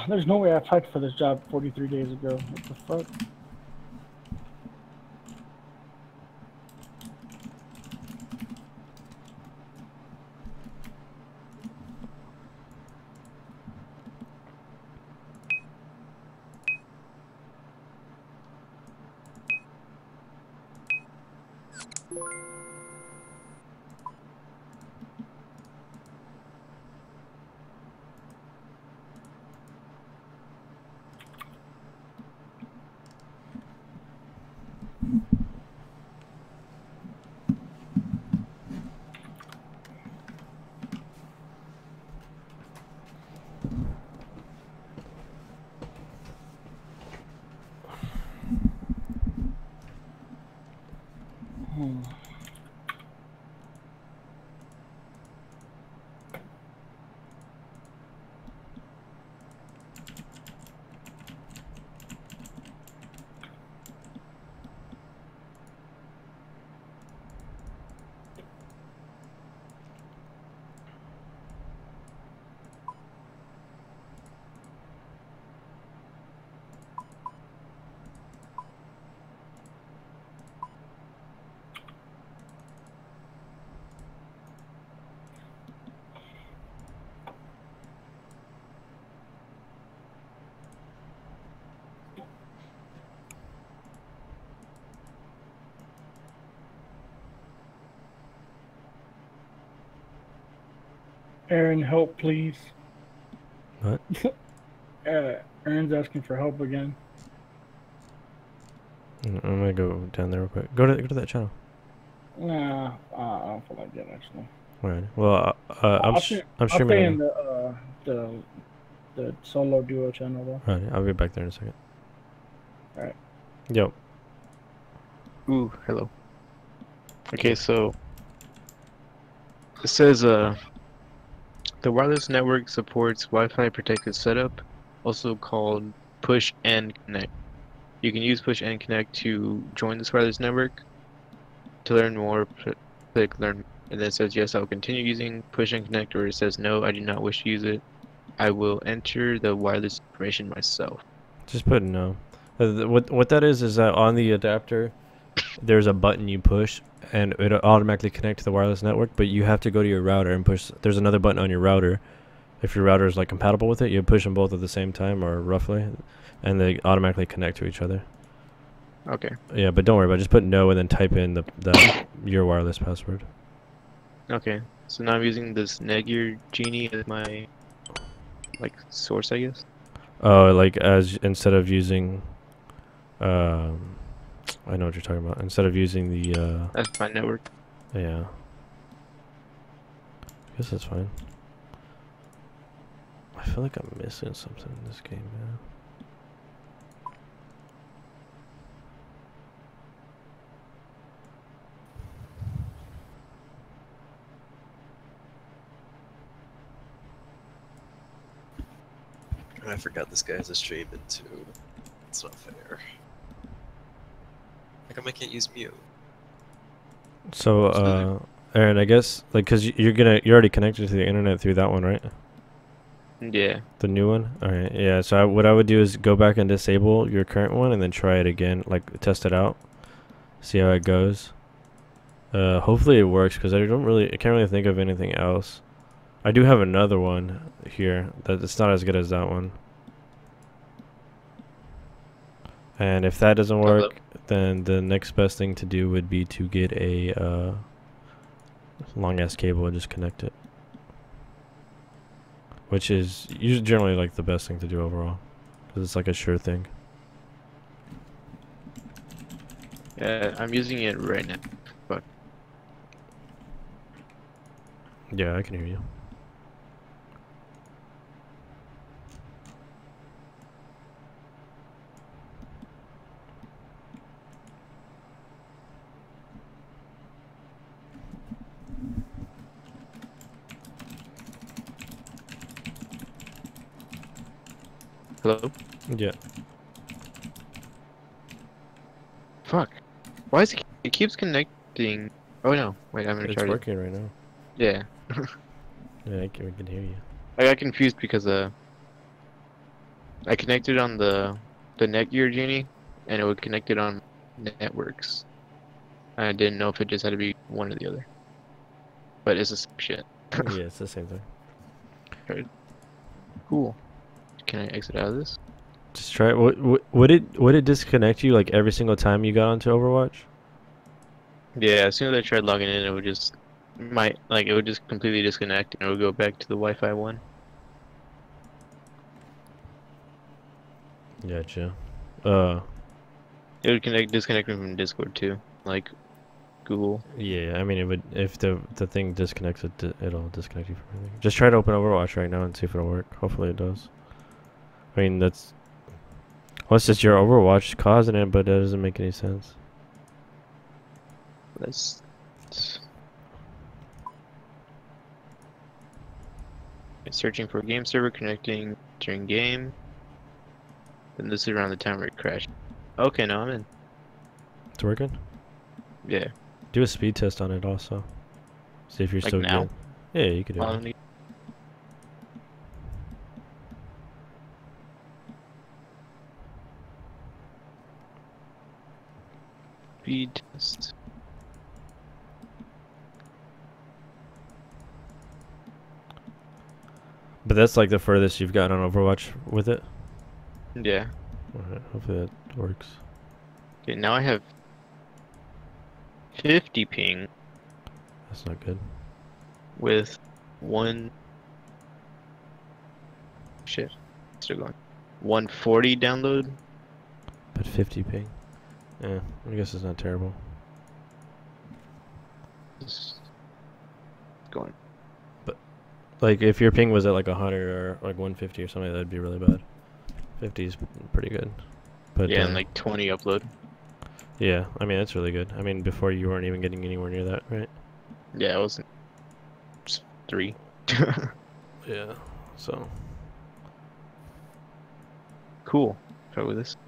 There's no way I applied for this job 43 days ago. What the fuck? Aaron, help, please. What? Aaron's asking for help again. I'm gonna go down there real quick. Go to that channel. Nah, I don't feel like that actually. Right. Well, I'm streaming. I'll stay Right in now. the solo duo channel though. Right. I'll be back there in a second. All right. Yo. Ooh, hello. Okay, so it says the wireless network supports Wi-Fi protected setup, also called push and connect. You can use push and connect to join this wireless network. To learn more, click learn, and then it says yes, I will continue using push and connect, or it says no, I do not wish to use it. I will enter the wireless information myself. Just put no. What that is that on the adapter, there's a button you push, and it automatically connects to the wireless network. But you have to go to your router and push. There's another button on your router. If your router is like compatible with it, you push them both at the same time or roughly, and they automatically connect to each other. Okay. Yeah, but don't worry about it. Just put no and then type in the your wireless password. Okay. So now I'm using this Netgear Genie as my source, I guess. Oh, like as instead of using, I know what you're talking about. Instead of using the That's my network. yeah. I guess that's fine. I feel like I'm missing something in this game, man. I forgot this guy has a streaming too. It's not fair. How come I can't use mute? So, Aaron, I guess like because you're already connected to the internet through that one, right? Yeah. The new one. All right. Yeah. So what I would do is go back and disable your current one, and then try it again. Like test it out, see how it goes. Hopefully it works because I can't really think of anything else. I do have another one here that it's not as good as that one. And if that doesn't work, then the next best thing to do would be to get a long ass cable and just connect it. Which is usually generally like the best thing to do overall, because it's like a sure thing. Yeah, I'm using it right now. But Yeah, I can hear you. hello? Yeah. Fuck. Why is it keeps connecting? Oh no, wait, I'm gonna It's try it. working right now. Yeah. Yeah, we can hear you. I got confused because I connected on the Netgear Genie, and it would connect it on networks. I didn't know if it just had to be one or the other. But it's the same shit. Yeah, it's the same thing. Right. Cool. Can I exit out of this? Just try it. Would it disconnect you like every single time you got onto Overwatch? Yeah, as soon as I tried logging in, it would just it would just completely disconnect and it would go back to the Wi-Fi one. Gotcha. It would disconnect me from Discord too, like Google. Yeah. I mean, it would if the thing disconnects it, it'll disconnect you from everything. Just try to open Overwatch right now and see if it'll work. Hopefully it does. I mean, that's unless it's your Overwatch causing it, but that doesn't make any sense. Let's. It's searching for a game server, connecting during game. And this is around the time where it crashed. Okay, now I'm in. It's working. Yeah. Do a speed test on it also. See if you're Like still now? good. Yeah, you can do it. Speed test. But that's like the furthest you've gotten on Overwatch with it. Yeah. Alright, hopefully that works. Okay, now I have 50 ping That's not good. with one. Shit. Still going. 140 download. But 50 ping. Yeah, I guess it's not terrible. Just going. Like if your ping was at like 100 or like 150 or something, that'd be really bad. 50 is pretty good. But Yeah, and like 20 upload. yeah, I mean that's really good. I mean before you weren't even getting anywhere near that, right? Yeah, I wasn't. Just 3. Yeah. So Cool. Try with this.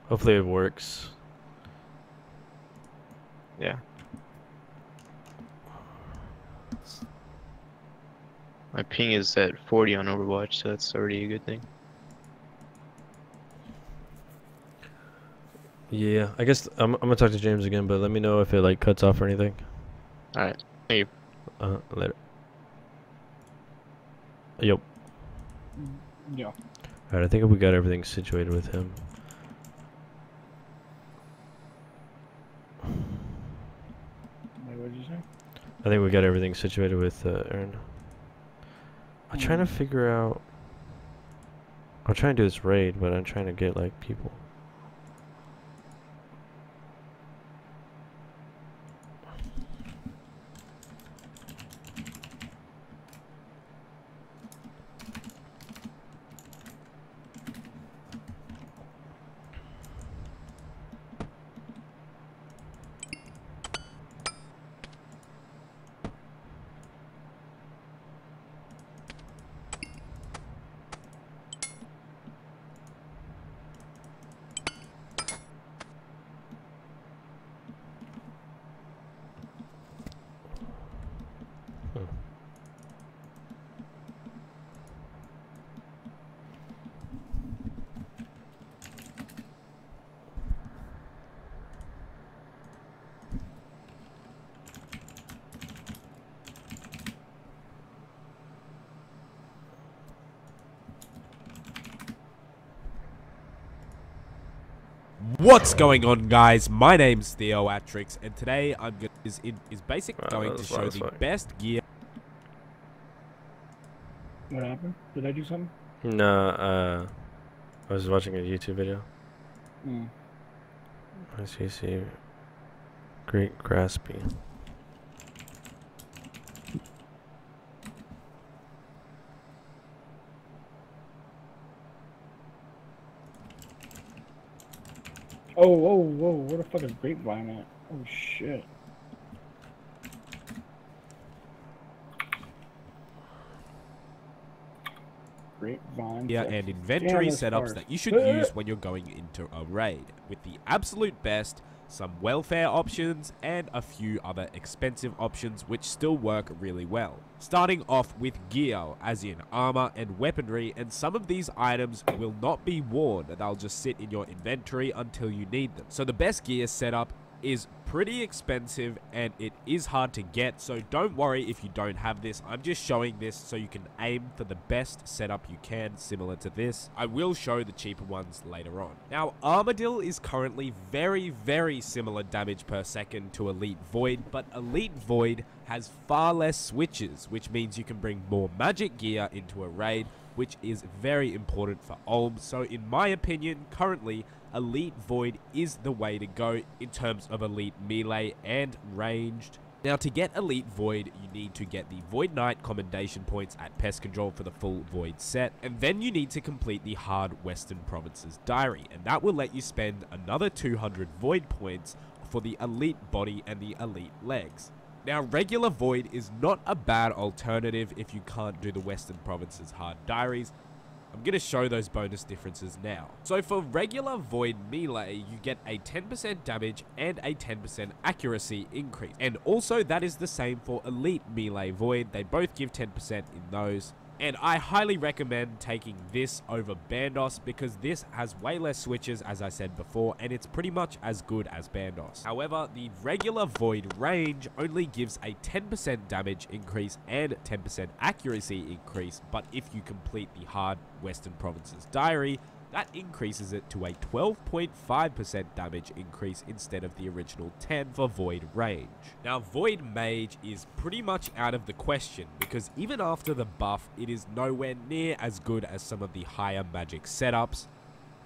hopefully it works. Yeah. My ping is at 40 on Overwatch, so that's already a good thing. Yeah, I guess I'm gonna talk to James again, but let me know if it like cuts off or anything. Alright. Thank you. Later. Yep. Yeah. Alright, I think we got everything situated with him. Wait, what did you say? I think we got everything situated with Aaron. I'm trying to figure out. I'm trying to do this raid, but I'm trying to get like people. What's going on, guys? My name's Theo Atrix, and today I'm is basically going to show the best gear. What happened? Did I do something? No, I was watching a YouTube video. Mm. I see. Great grasping. Oh, whoa, whoa, where the fuck is Grapevine at? Oh shit. grapevine. Yeah, and inventory setups that you should use when you're going into a raid, with the absolute best, some welfare options, and a few other expensive options which still work really well. Starting off with gear, as in armor and weaponry, and some of these items will not be worn, they'll just sit in your inventory until you need them. So the best gear setup is pretty expensive and it is hard to get, so don't worry if you don't have this. I'm just showing this so you can aim for the best setup you can similar to this. I will show the cheaper ones later on. Now, Armadillo is currently very similar damage per second to Elite Void, but Elite Void has far less switches, which means you can bring more magic gear into a raid, which is very important for Ulm. So in my opinion, currently, Elite Void is the way to go in terms of Elite Melee and ranged. Now, to get Elite Void, you need to get the Void Knight commendation points at Pest Control for the full Void set, and then you need to complete the Hard Western Provinces Diary, and that will let you spend another 200 Void points for the Elite Body and the Elite Legs. Now, regular Void is not a bad alternative if you can't do the Western Provinces Hard Diaries. I'm going to show those bonus differences now. So for regular Void Melee, you get a 10% damage and a 10% accuracy increase. And also that is the same for Elite Melee Void. They both give 10% in those. And I highly recommend taking this over Bandos because this has way less switches, as I said before, and it's pretty much as good as Bandos. However, the regular Void range only gives a 10% damage increase and 10% accuracy increase, but if you complete the Hard Western Provinces Diary, that increases it to a 12.5% damage increase instead of the original 10 for Void range. Now, Void Mage is pretty much out of the question because even after the buff, it is nowhere near as good as some of the higher magic setups.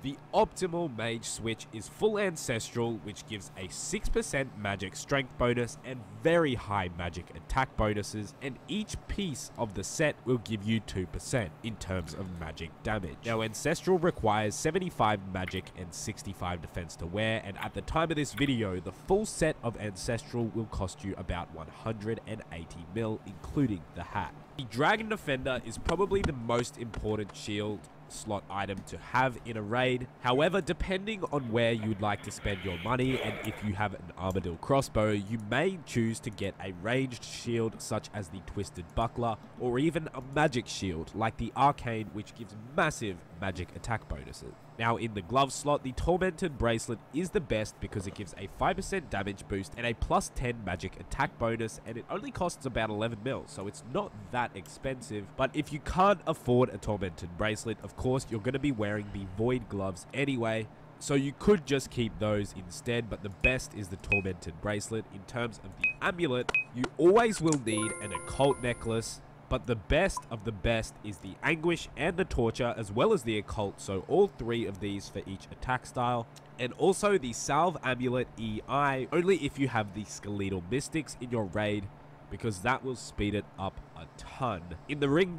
The optimal mage switch is full ancestral, which gives a 6% magic strength bonus and very high magic attack bonuses, and each piece of the set will give you 2% in terms of magic damage. Now, ancestral requires 75 magic and 65 defense to wear, and at the time of this video, the full set of ancestral will cost you about 180 mil, including the hat. The Dragon Defender is probably the most important shield slot item to have in a raid. However, depending on where you'd like to spend your money and if you have an Armadillo crossbow, you may choose to get a ranged shield such as the Twisted Buckler or even a magic shield like the Arcane, which gives massive magic attack bonuses. Now, in the glove slot, the Tormented Bracelet is the best because it gives a 5% damage boost and a plus 10 magic attack bonus, and it only costs about 11 mil, so it's not that expensive. But if you can't afford a Tormented Bracelet, of course, you're going to be wearing the Void gloves anyway, so you could just keep those instead, but the best is the Tormented Bracelet. In terms of the amulet, you always will need an Occult Necklace, but the best of the best is the Anguish and the Torture, as well as the Occult, so all three of these for each attack style. And also the Salve Amulet EI, only if you have the Skeletal Mystics in your raid, because that will speed it up a ton. In the ring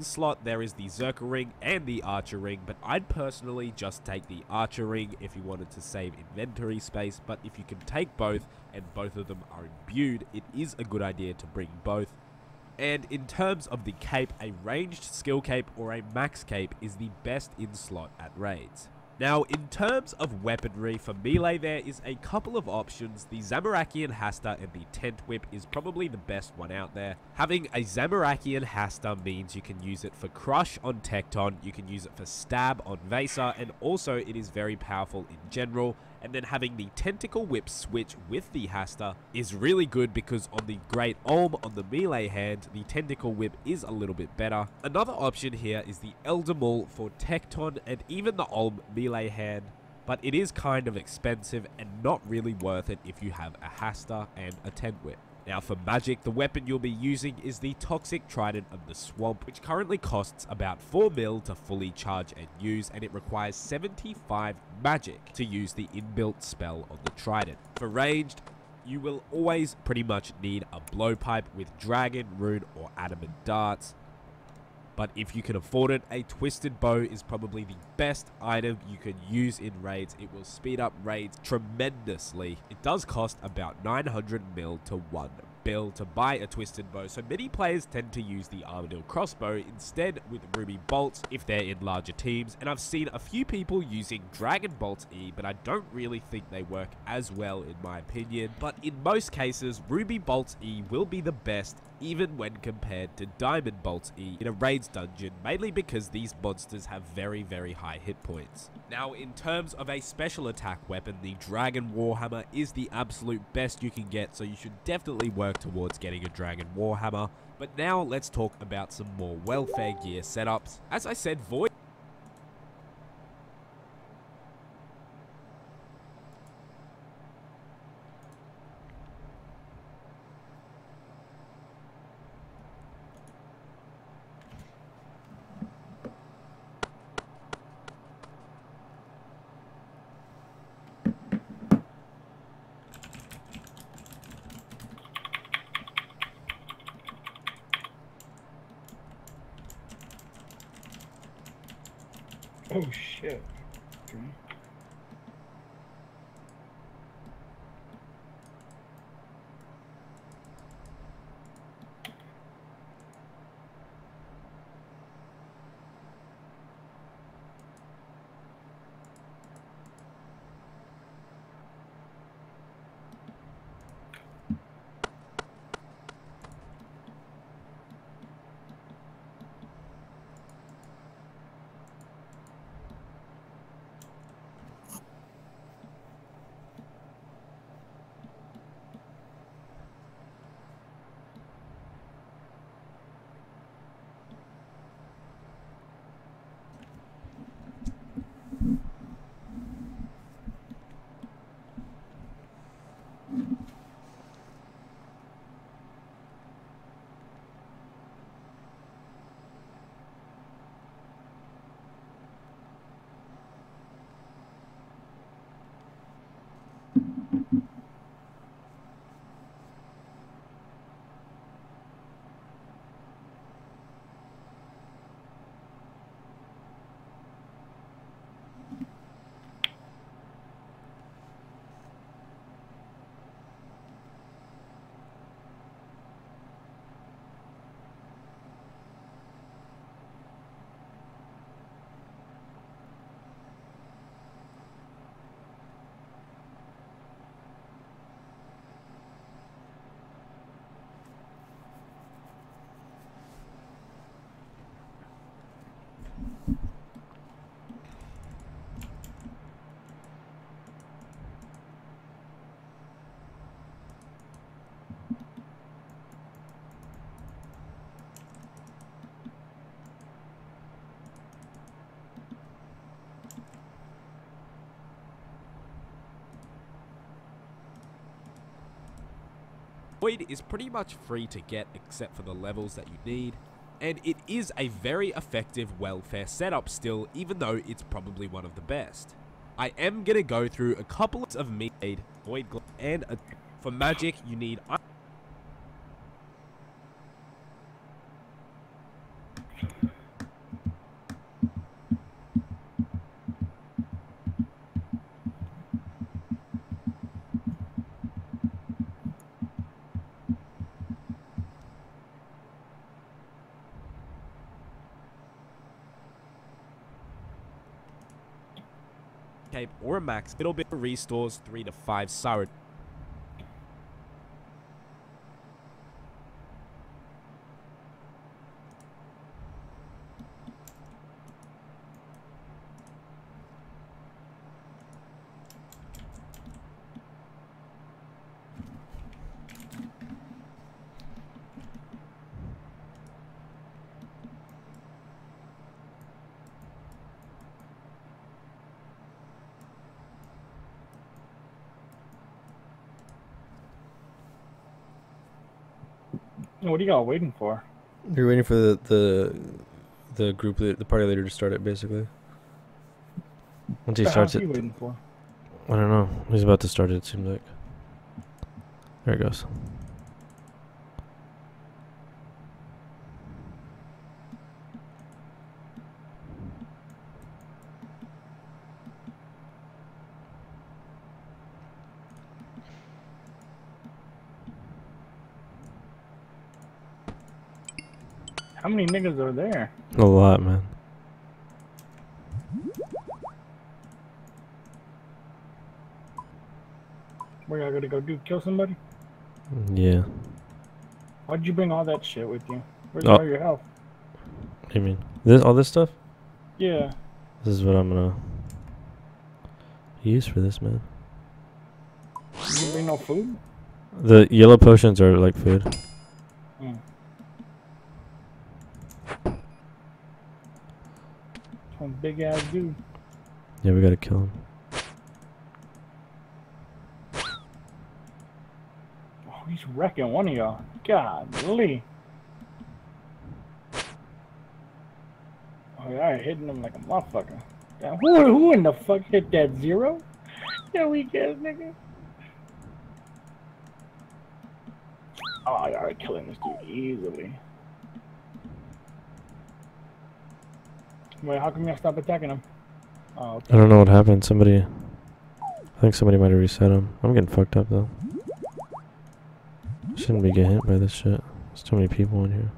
slot, there is the Zerker Ring and the Archer Ring, but I'd personally just take the Archer Ring if you wanted to save inventory space, but if you can take both and both of them are imbued, it is a good idea to bring both. And in terms of the cape, a ranged skill cape or a max cape is the best in slot at raids. Now, in terms of weaponry, for melee there is a couple of options. The Zamorakian Hasta and the Tent Whip is probably the best one out there. Having a Zamorakian Hasta means you can use it for Crush on Tecton, you can use it for Stab on Vaser, and also it is very powerful in general. And then having the Tentacle Whip switch with the Hasta is really good because on the Great Ulm on the melee hand, the Tentacle Whip is a little bit better. Another option here is the Elder Maul for Tecton and even the Ulm melee hand, but it is kind of expensive and not really worth it if you have a Hasta and a Tent Whip. Now, for magic, the weapon you'll be using is the Toxic Trident of the Swamp, which currently costs about 4 mil to fully charge and use, and it requires 75 magic to use the inbuilt spell on the Trident. For ranged, you will always pretty much need a Blowpipe with Dragon, Rune, or Adamant Darts. But if you can afford it, a Twisted Bow is probably the best item you can use in raids. It will speed up raids tremendously. It does cost about 900 mil to 1 bill to buy a twisted bow, so many players tend to use the Armadillo crossbow instead with ruby bolts if they're in larger teams, and I've seen a few people using Dragon Bolt E, but I don't really think they work as well in my opinion. But in most cases, Ruby Bolt E will be the best even when compared to Diamond Bolt E in a raids dungeon, mainly because these monsters have very high hit points. Now, in terms of a special attack weapon, the Dragon Warhammer is the absolute best you can get, so you should definitely work towards getting a Dragon Warhammer. But now let's talk about some more welfare gear setups. As I said, Void Oh shit. Okay. is pretty much free to get except for the levels that you need, and it is a very effective welfare setup still, even though it's probably one of the best. I am going to go through a couple of made Void Glove, and for magic you need Cape or a max. It'll be restores 3 to 5 Siren. What are y'all waiting for? You're waiting for the group, the party leader to start it, basically. Once he What the starts hell it, are you waiting for? I don't know. He's about to start it, it seems like. There it goes. How many niggas are there? A lot, man. What y'all gonna go do? Kill somebody? Yeah. Why'd you bring all that shit with you? Where's Oh. all your health? What do you mean? All this stuff? Yeah. This is what I'm gonna use for this, man. You didn't bring no food? The yellow potions are like food. Mm. Some big ass dude. Yeah, we gotta kill him. Oh, he's wrecking one of y'all. Golly. Oh, yeah, hitting him like a motherfucker. Yeah, who in the fuck hit that 0? Yeah, weak ass nigga. Oh, y'all are killing this dude easily. Wait, how come y'all stop attacking him? Oh, okay. I don't know what happened. I think somebody might have reset him. I'm getting fucked up though. Shouldn't be getting hit by this shit. There's too many people in here.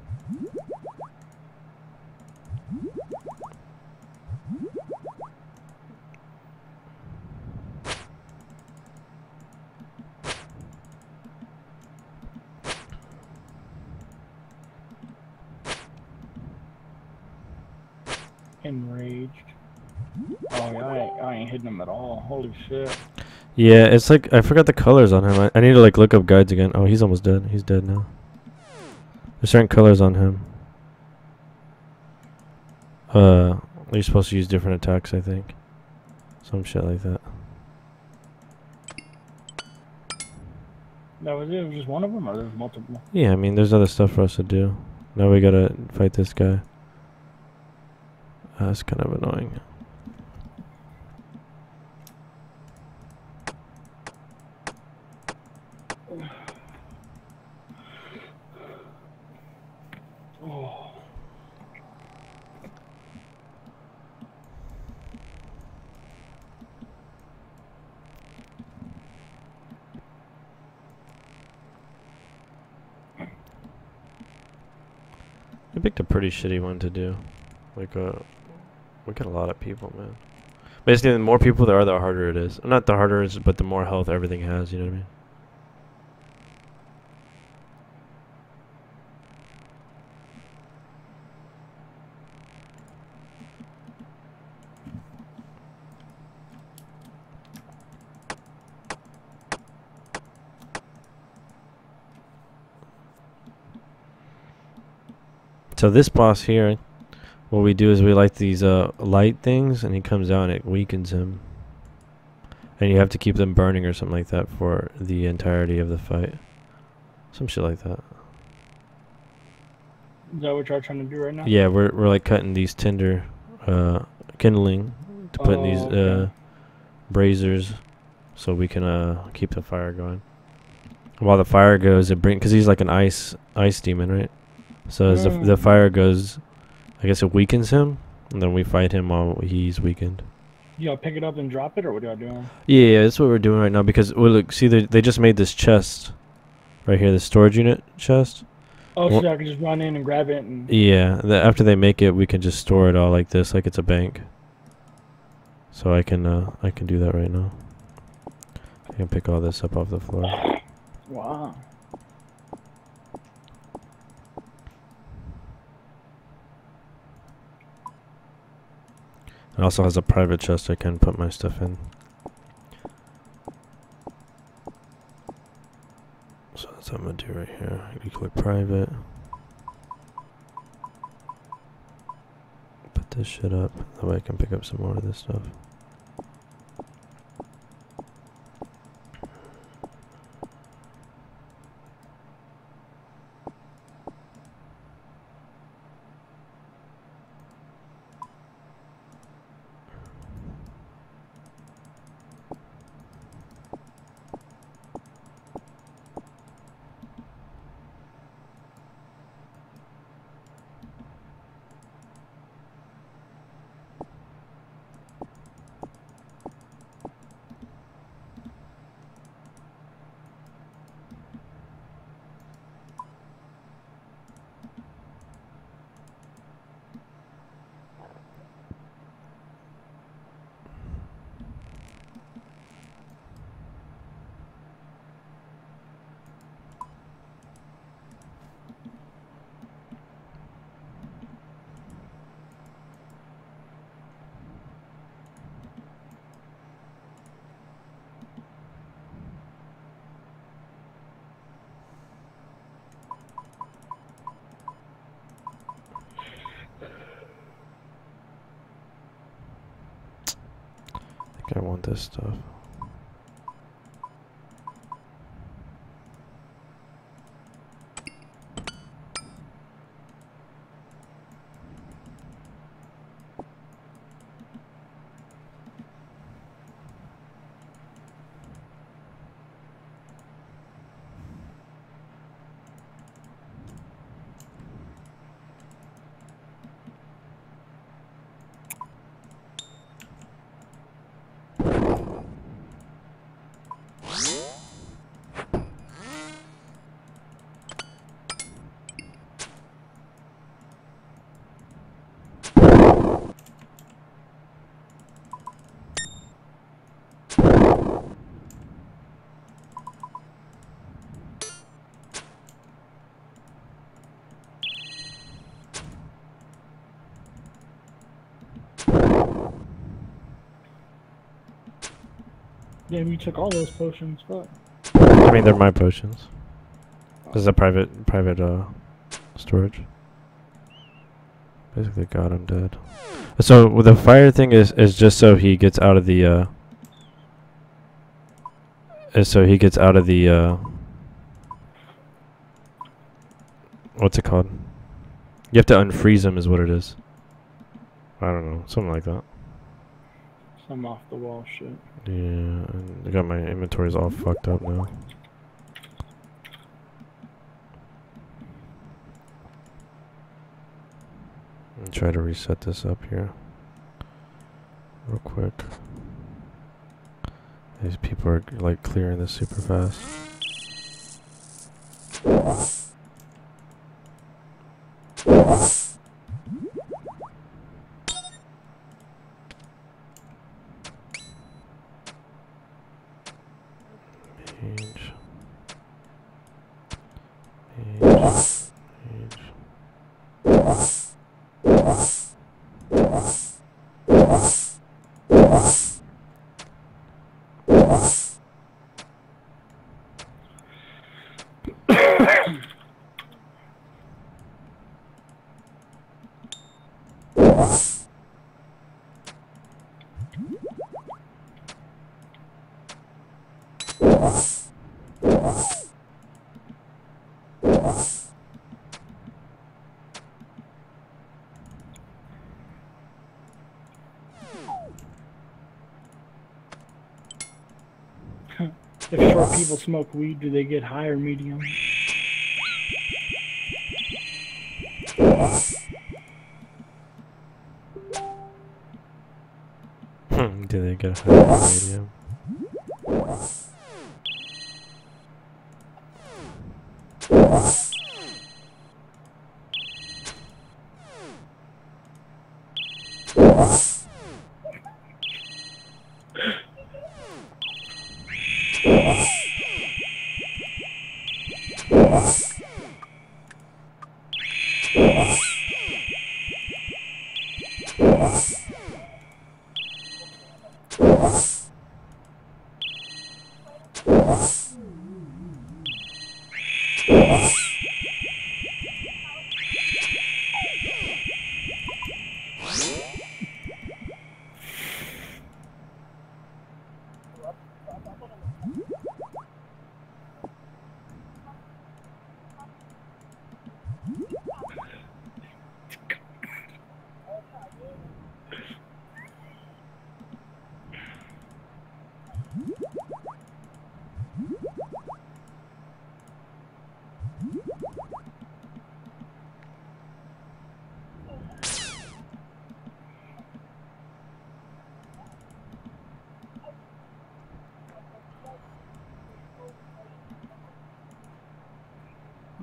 Enraged. Oh, yeah, I ain't hitting him at all. Holy shit. Yeah, it's like I forgot the colors on him. I need to like look up guides again. Oh, he's almost dead. He's dead now. There's certain colors on him. You're supposed to use different attacks, I think. Some shit like that. That was it? It was just one of them, or there's multiple? Yeah, I mean, there's other stuff for us to do. Now we gotta fight this guy. That's kind of annoying. Oh. I picked a pretty shitty one to do. Like, we got a lot of people, man. Basically, the more people there are, the harder it is. Not the harder it is, but the more health everything has, you know what I mean? So this boss here, what we do is we light these light things, and he comes out and it weakens him. And you have to keep them burning or something like that for the entirety of the fight. Some shit like that. Is that what y'all trying to do right now? Yeah, we're like cutting these tinder, kindling to put in these okay. braziers, so we can keep the fire going. While the fire goes, because he's like an ice demon, right? So as the fire goes, I guess it weakens him, and then we fight him while he's weakened. Y'all pick it up and drop it, or what y'all doing? Yeah, that's what we're doing right now. Because well, look, see, they just made this chest right here, the storage unit chest. Oh, so I can just run in and grab it and... Yeah, after they make it, we can just store it all like this, like it's a bank. So I can do that right now. I can pick all this up off the floor. Wow. It also has a private chest I can put my stuff in. So that's what I'm gonna do right here. You click private. Put this shit up. That way I can pick up some more of this stuff. I want this stuff. Damn, you took all those potions. Fuck. I mean, they're my potions. This is a private storage. Basically, God, I'm dead. So with the fire thing is just so he gets out of the what's it called? You have to unfreeze him, is what it is. I don't know, something like that. Some off the wall shit. Yeah, and I got my inventories all fucked up now. And try to reset this up here real quick. These people are like clearing this super fast. Page. If short people smoke weed, do they get high or medium? Do they get high or medium?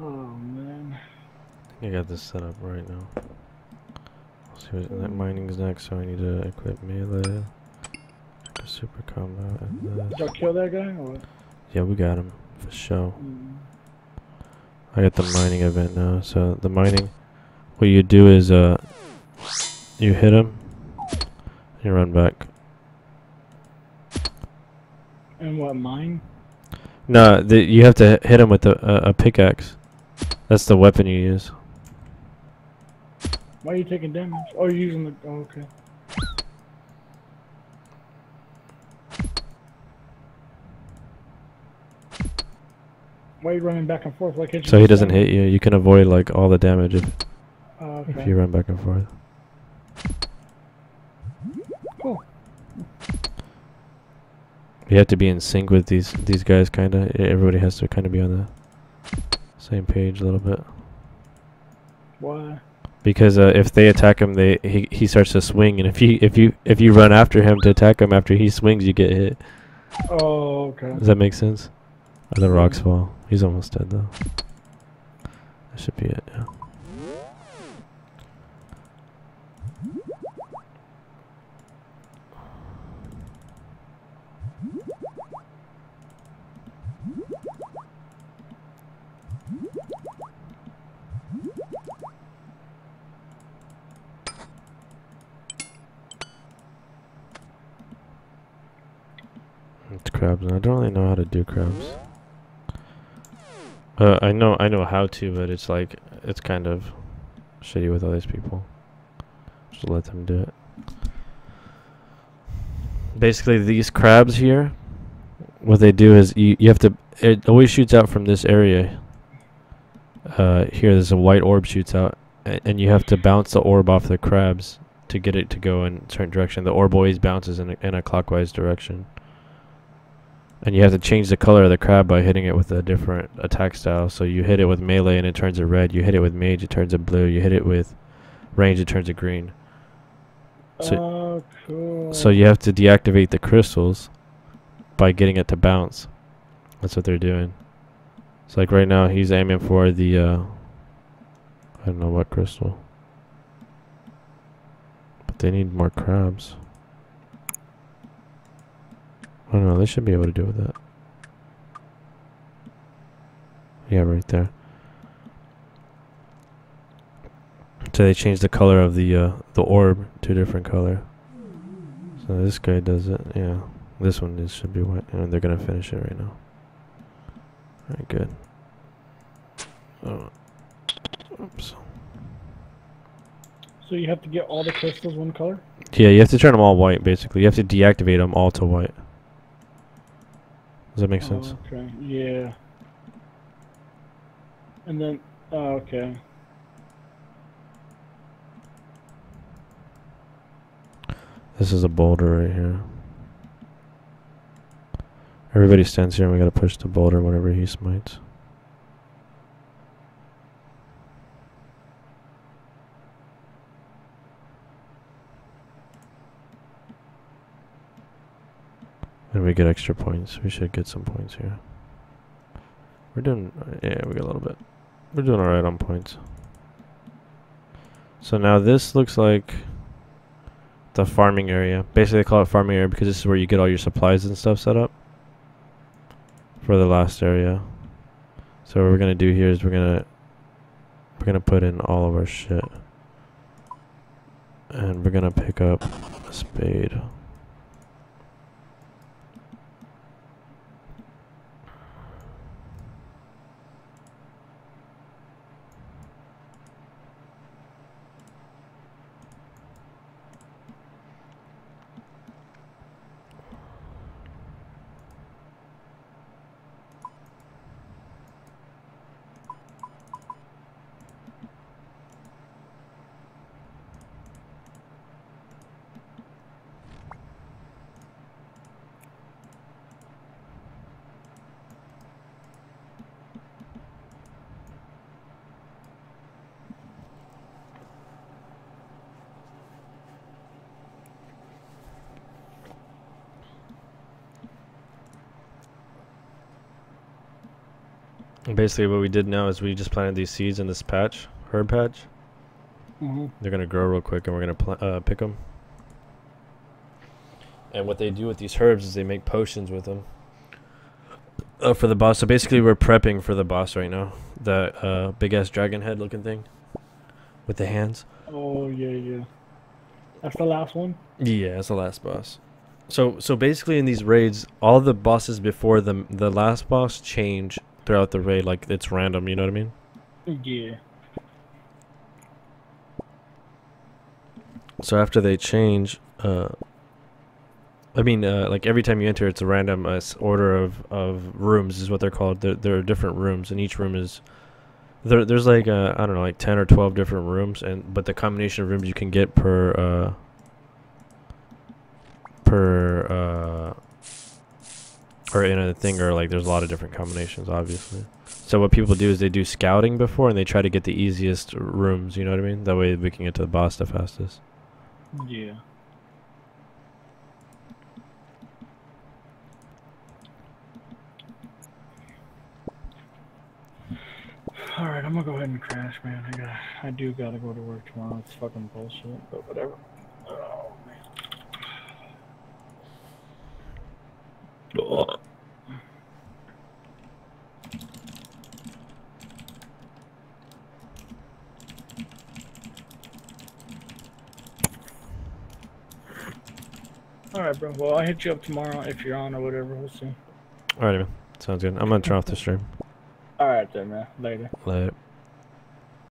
Oh man. I got this set up right now. See what that mining's next, so I need to equip melee, check a super combat, and Did this. y'all kill that guy or what? Yeah, we got him for sure. Mm. I got the mining event now. So the mining, what you do is you hit him, you run back. And what, mine? No, you have to hit him with a pickaxe. That's the weapon you use. Why are you taking damage? Oh, you're using the... Oh, okay. Why are you running back and forth? Like So he doesn't hit you. You can avoid like all the damage if Okay. you run back and forth. Cool. You have to be in sync with these guys, kind of. Everybody has to kind of be on the same page a little bit. Why? Because if they attack him, he starts to swing, and if you run after him to attack him after he swings, you get hit. Oh, okay. Does that make sense? Oh, the rocks fall. He's almost dead though. That should be it. Yeah. It's crabs, and I don't really know how to do crabs. I know how to, but it's like it's kind of shitty with all these people. Just let them do it. Basically, these crabs here, what they do is you have to. It always shoots out from this area. Here, there's a white orb shoots out, and you have to bounce the orb off the crabs to get it to go in a certain direction. The orb always bounces in a clockwise direction. And you have to change the color of the crab by hitting it with a different attack style. So you hit it with melee and it turns it red. You hit it with mage, it turns it blue. You hit it with range, it turns it green. So, cool. so you have to deactivate the crystals by getting it to bounce. That's what they're doing. So like right now he's aiming for the I don't know what crystal. But they need more crabs. I don't know, they should be able to do with that. Yeah, right there. So they changed the color of the orb to a different color. So this guy does it, yeah. This one should be white, and they're gonna finish it right now. Alright, good. Oh. Oops. So you have to get all the crystals one color? Yeah, you have to turn them all white, basically. You have to deactivate them all to white. Does that make sense? Okay, yeah. And then, okay. This is a boulder right here. Everybody stands here and we gotta push the boulder whenever he smites. And we get extra points. We should get some points here. We're doing, yeah, we got a little bit. We're doing alright on points. So now this looks like the farming area. Basically they call it farming area because this is where you get all your supplies and stuff set up for the last area. So what we're gonna do here is we're gonna put in all of our shit. And we're gonna pick up a spade. Basically what we did now is we just planted these seeds in this patch, herb patch. They're gonna grow real quick and we're gonna pick them. And what they do with these herbs is they make potions with them. For the boss. So basically we're prepping for the boss right now. The big ass dragon head looking thing. With the hands. Oh, yeah, yeah. That's the last one? Yeah, that's the last boss. So basically in these raids, all the bosses before the last boss change throughout the raid, like it's random, you know what I mean? Yeah. So after they change, I mean, like every time you enter, it's a random order of rooms is what they're called. There are different rooms, and each room is there's like I don't know, like 10 or 12 different rooms, but the combination of rooms you can get per or in a thing, or like there's a lot of different combinations, obviously. So what people do is they do scouting before, and they try to get the easiest rooms. You know what I mean? That way we can get to the boss the fastest. Yeah. Alright, I'm gonna go ahead and crash, man. I do gotta go to work tomorrow. It's fucking bullshit, but whatever. Oh, man. Oh. Alright, bro. Well, I'll hit you up tomorrow if you're on or whatever. We'll see. Alright, man. Sounds good. I'm gonna turn off the stream. Alright then, man. Later. Later.